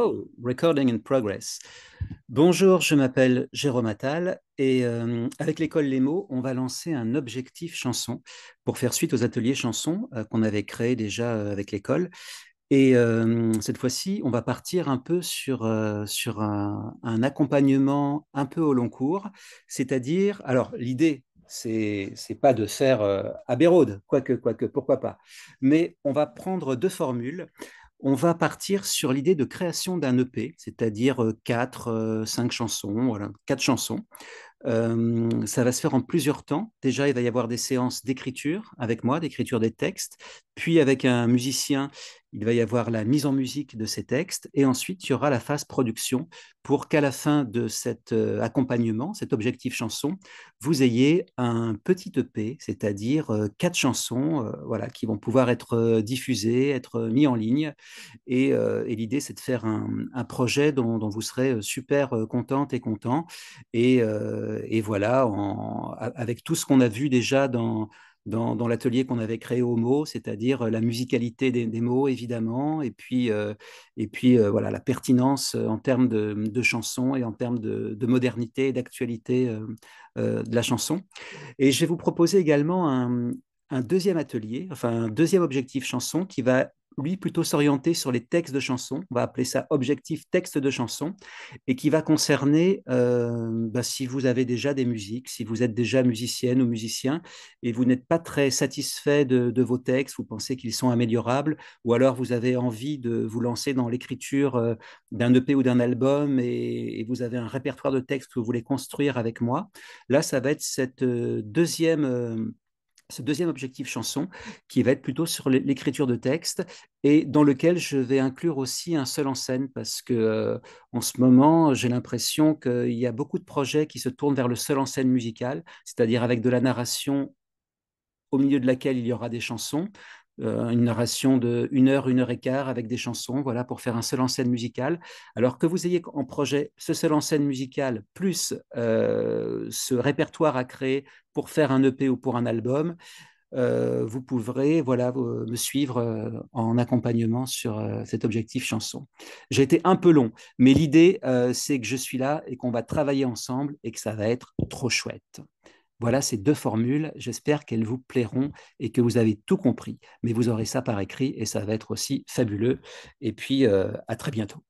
Oh, recording in progress. Bonjour, je m'appelle Jérôme Attal et avec l'école Les Mots, on va lancer un objectif chanson pour faire suite aux ateliers chansons qu'on avait créés déjà avec l'école. Et cette fois-ci, on va partir un peu sur un accompagnement un peu au long cours, c'est-à-dire, alors l'idée, c'est pas de faire Abbey Road, quoique, pourquoi pas, mais on va prendre deux formules. On va partir sur l'idée de création d'un EP, c'est-à-dire quatre, cinq chansons, voilà, quatre chansons. Ça va se faire en plusieurs temps. Déjà, il va y avoir des séances d'écriture avec moi, d'écriture des textes. Puis, avec un musicien, il va y avoir la mise en musique de ces textes. Et ensuite, il y aura la phase production pour qu'à la fin de cet accompagnement, cet objectif chanson, vous ayez un petit EP, c'est-à-dire quatre chansons voilà, qui vont pouvoir être diffusées, être mis en ligne. Et l'idée, c'est de faire un projet dont vous serez super contente et content. Et voilà, avec tout ce qu'on a vu déjà dans l'atelier qu'on avait créé au mot, c'est-à-dire la musicalité des mots, évidemment, et puis voilà, la pertinence en termes de chansons et en termes de modernité et d'actualité de la chanson. Et je vais vous proposer également un deuxième atelier, enfin un deuxième objectif chanson qui va, lui, plutôt s'orienter sur les textes de chansons. On va appeler ça objectif texte de chanson et qui va concerner si vous avez déjà des musiques, si vous êtes déjà musicienne ou musicien et vous n'êtes pas très satisfait de vos textes, vous pensez qu'ils sont améliorables ou alors vous avez envie de vous lancer dans l'écriture d'un EP ou d'un album et vous avez un répertoire de textes que vous voulez construire avec moi. Là, ça va être ce deuxième objectif chanson qui va être plutôt sur l'écriture de texte et dans lequel je vais inclure aussi un seul en scène parce que en ce moment, j'ai l'impression qu'il y a beaucoup de projets qui se tournent vers le seul en scène musical, c'est-à-dire avec de la narration au milieu de laquelle il y aura des chansons, une narration de une heure et quart avec des chansons, voilà, pour faire un seul en scène musical. Alors que vous ayez en projet ce seul en scène musical, plus ce répertoire à créer pour faire un EP ou pour un album, vous pourrez voilà, me suivre en accompagnement sur cet objectif chanson. J'ai été un peu long, mais l'idée, c'est que je suis là et qu'on va travailler ensemble et que ça va être trop chouette. Voilà ces deux formules. J'espère qu'elles vous plairont et que vous avez tout compris. Mais vous aurez ça par écrit et ça va être aussi fabuleux. Et puis, à très bientôt.